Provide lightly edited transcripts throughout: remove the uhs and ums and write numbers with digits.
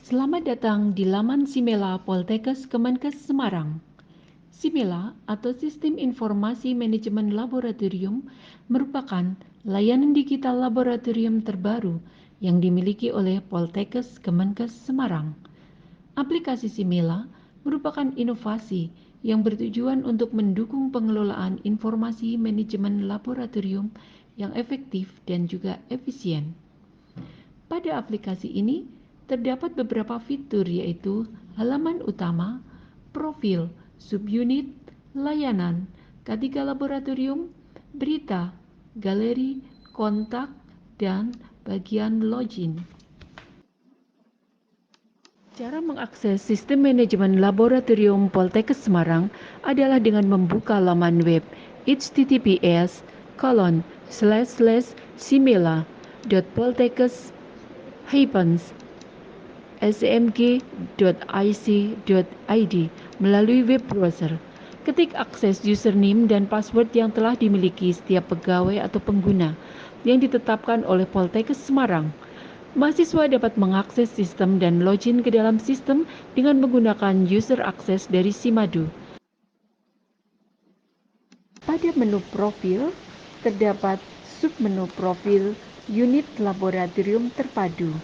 Selamat datang di laman Simela Poltekkes Kemenkes Semarang. Simela atau Sistem Informasi Manajemen Laboratorium merupakan layanan digital laboratorium terbaru yang dimiliki oleh Poltekkes Kemenkes Semarang. Aplikasi Simela merupakan inovasi yang bertujuan untuk mendukung pengelolaan informasi manajemen laboratorium yang efektif dan juga efisien. Pada aplikasi ini terdapat beberapa fitur yaitu halaman utama, profil, subunit, layanan, K3 laboratorium, berita, galeri, kontak, dan bagian login. Cara mengakses sistem manajemen laboratorium Poltekkes Semarang adalah dengan membuka laman web https://simela.poltekkes-smg.ic.id melalui web browser. Ketik akses username dan password yang telah dimiliki setiap pegawai atau pengguna yang ditetapkan oleh Poltekkes Semarang. Mahasiswa dapat mengakses sistem dan login ke dalam sistem dengan menggunakan user access dari Simadu. Pada menu profil, terdapat submenu profil unit laboratorium terpadu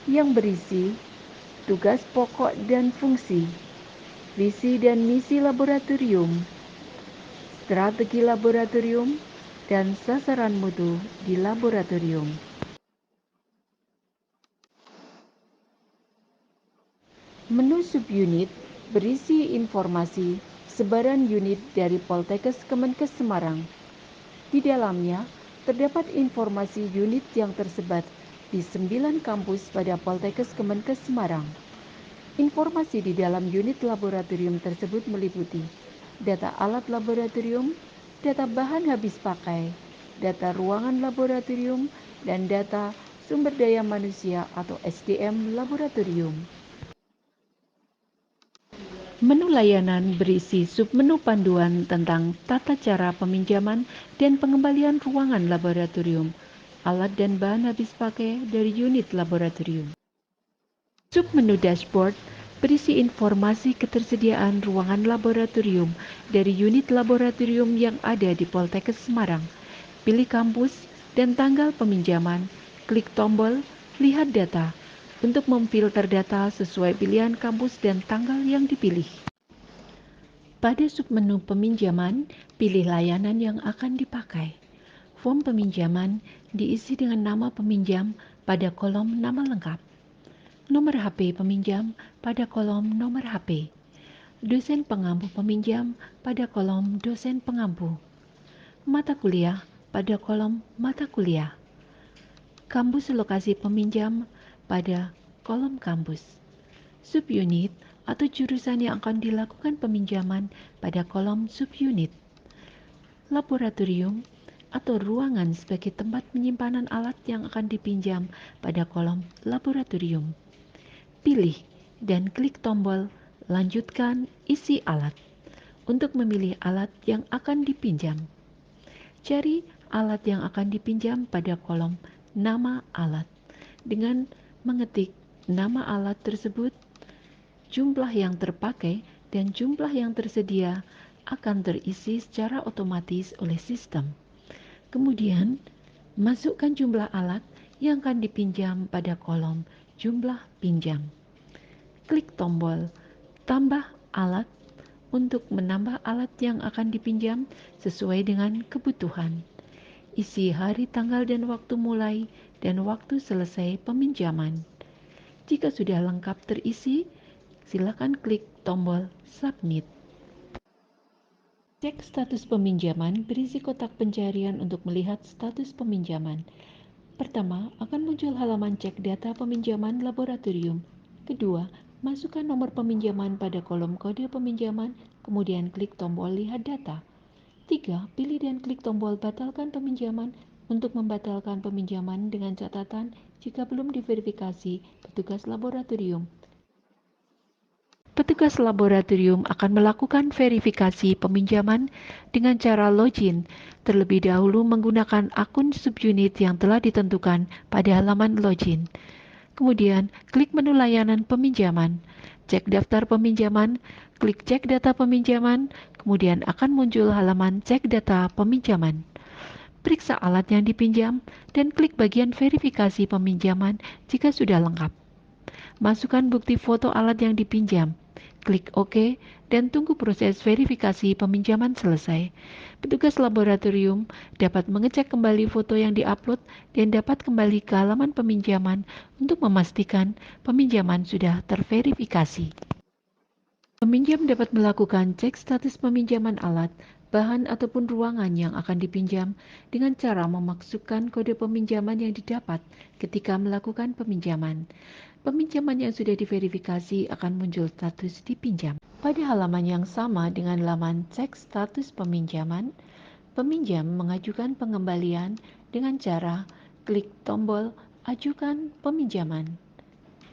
yang berisi tugas pokok dan fungsi, visi dan misi laboratorium, strategi laboratorium, dan sasaran mutu di laboratorium. Menu subunit berisi informasi sebaran unit dari Poltekkes Kemenkes Semarang. Di dalamnya terdapat informasi unit yang tersebar di 9 kampus pada Poltekkes Kemenkes Semarang. Informasi di dalam unit laboratorium tersebut meliputi data alat laboratorium, data bahan habis pakai, data ruangan laboratorium, dan data sumber daya manusia atau SDM laboratorium. Menu layanan berisi submenu panduan tentang tata cara peminjaman dan pengembalian ruangan laboratorium, alat dan bahan habis pakai dari unit laboratorium. Submenu dashboard berisi informasi ketersediaan ruangan laboratorium dari unit laboratorium yang ada di Poltekkes Semarang. Pilih kampus dan tanggal peminjaman, klik tombol lihat data untuk memfilter data sesuai pilihan kampus dan tanggal yang dipilih. Pada submenu peminjaman, pilih layanan yang akan dipakai. Form peminjaman diisi dengan nama peminjam pada kolom nama lengkap. Nomor HP peminjam pada kolom nomor HP. Dosen pengampu peminjam pada kolom dosen pengampu. Mata kuliah pada kolom mata kuliah. Kampus lokasi peminjam pada kolom kampus. Subunit atau jurusan yang akan dilakukan peminjaman pada kolom subunit. Laboratorium atau ruangan sebagai tempat penyimpanan alat yang akan dipinjam pada kolom laboratorium. Pilih dan klik tombol lanjutkan isi alat untuk memilih alat yang akan dipinjam. Cari alat yang akan dipinjam pada kolom nama alat dengan mengetik nama alat tersebut, jumlah yang terpakai dan jumlah yang tersedia akan terisi secara otomatis oleh sistem. Kemudian, masukkan jumlah alat yang akan dipinjam pada kolom jumlah pinjam. Klik tombol tambah alat untuk menambah alat yang akan dipinjam sesuai dengan kebutuhan. Isi hari, tanggal, dan waktu mulai dan waktu selesai peminjaman. Jika sudah lengkap terisi, silakan klik tombol submit. Cek status peminjaman berisi kotak pencarian untuk melihat status peminjaman. Pertama, akan muncul halaman cek data peminjaman laboratorium. Kedua, masukkan nomor peminjaman pada kolom kode peminjaman, kemudian klik tombol lihat data. 3. Pilih dan klik tombol batalkan peminjaman untuk membatalkan peminjaman dengan catatan jika belum diverifikasi petugas laboratorium. Petugas laboratorium akan melakukan verifikasi peminjaman dengan cara login terlebih dahulu menggunakan akun subunit yang telah ditentukan pada halaman login. Kemudian, klik menu layanan peminjaman. Cek daftar peminjaman, klik cek data peminjaman, kemudian akan muncul halaman cek data peminjaman. Periksa alat yang dipinjam, dan klik bagian verifikasi peminjaman jika sudah lengkap. Masukkan bukti foto alat yang dipinjam. Klik OK dan tunggu proses verifikasi peminjaman selesai. Petugas laboratorium dapat mengecek kembali foto yang diupload dan dapat kembali ke halaman peminjaman untuk memastikan peminjaman sudah terverifikasi. Peminjam dapat melakukan cek status peminjaman alat, bahan ataupun ruangan yang akan dipinjam dengan cara memasukkan kode peminjaman yang didapat ketika melakukan peminjaman. Peminjaman yang sudah diverifikasi akan muncul status dipinjam. Pada halaman yang sama dengan laman cek status peminjaman, peminjam mengajukan pengembalian dengan cara klik tombol ajukan peminjaman.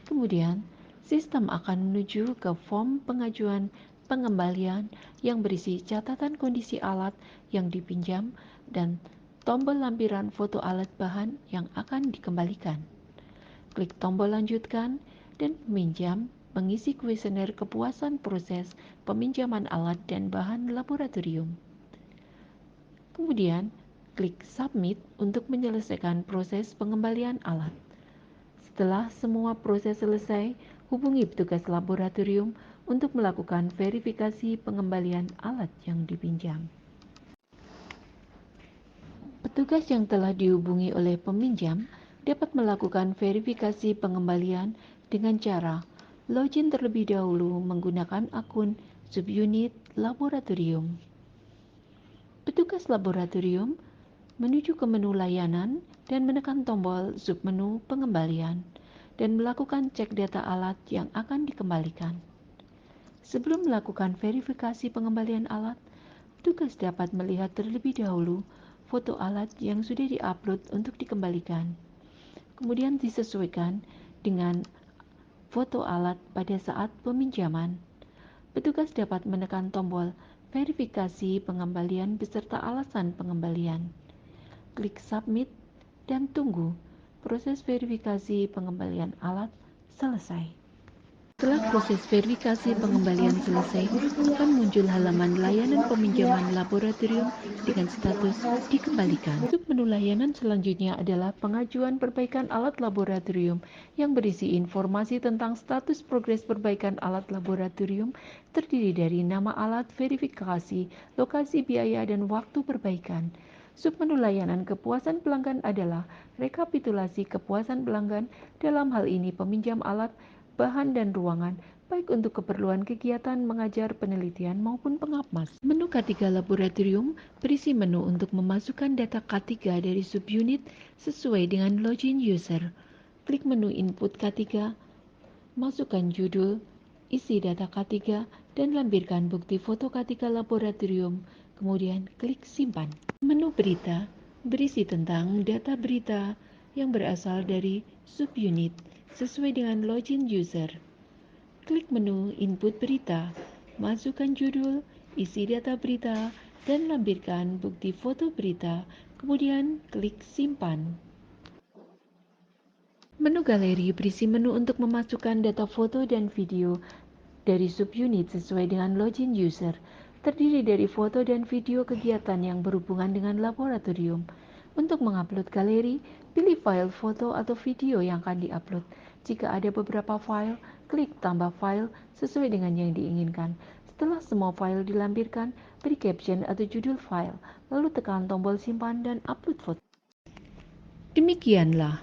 Kemudian, sistem akan menuju ke form pengajuan pengembalian yang berisi catatan kondisi alat yang dipinjam dan tombol lampiran foto alat bahan yang akan dikembalikan. Klik tombol lanjutkan dan peminjam mengisi kuesioner kepuasan proses peminjaman alat dan bahan laboratorium. Kemudian, klik submit untuk menyelesaikan proses pengembalian alat. Setelah semua proses selesai, hubungi petugas laboratorium untuk melakukan verifikasi pengembalian alat yang dipinjam. Petugas yang telah dihubungi oleh peminjam dapat melakukan verifikasi pengembalian dengan cara login terlebih dahulu menggunakan akun subunit laboratorium. Petugas laboratorium menuju ke menu layanan dan menekan tombol submenu pengembalian dan melakukan cek data alat yang akan dikembalikan. Sebelum melakukan verifikasi pengembalian alat, petugas dapat melihat terlebih dahulu foto alat yang sudah diupload untuk dikembalikan. Kemudian disesuaikan dengan foto alat pada saat peminjaman. Petugas dapat menekan tombol verifikasi pengembalian beserta alasan pengembalian. Klik submit dan tunggu proses verifikasi pengembalian alat selesai. Setelah proses verifikasi pengembalian selesai, akan muncul halaman layanan peminjaman laboratorium dengan status dikembalikan. Menu layanan selanjutnya adalah pengajuan perbaikan alat laboratorium yang berisi informasi tentang status progres perbaikan alat laboratorium, terdiri dari nama alat, verifikasi, lokasi biaya, dan waktu perbaikan. Submenu layanan kepuasan pelanggan adalah rekapitulasi kepuasan pelanggan, dalam hal ini peminjam alat, bahan dan ruangan, baik untuk keperluan kegiatan mengajar, penelitian maupun pengapmas. Menu K3 Laboratorium berisi menu untuk memasukkan data K3 dari subunit sesuai dengan login user. Klik menu input K3, masukkan judul, isi data K3, dan lampirkan bukti foto K3 Laboratorium, kemudian klik simpan. Menu berita berisi tentang data berita yang berasal dari subunit sesuai dengan login user. Klik menu input berita, masukkan judul, isi data berita, dan lampirkan bukti foto berita, kemudian klik simpan. Menu galeri berisi menu untuk memasukkan data foto dan video dari subunit sesuai dengan login user, terdiri dari foto dan video kegiatan yang berhubungan dengan laboratorium. Untuk mengupload galeri, pilih file foto atau video yang akan diupload. Jika ada beberapa file, klik tambah file sesuai dengan yang diinginkan. Setelah semua file dilampirkan, beri caption atau judul file, lalu tekan tombol simpan dan upload foto. Demikianlah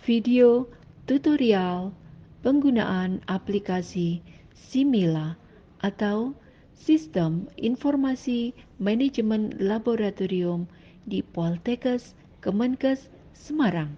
video tutorial penggunaan aplikasi Simila atau Sistem Informasi Manajemen Laboratorium di Poltekkes Kemenkes Semarang.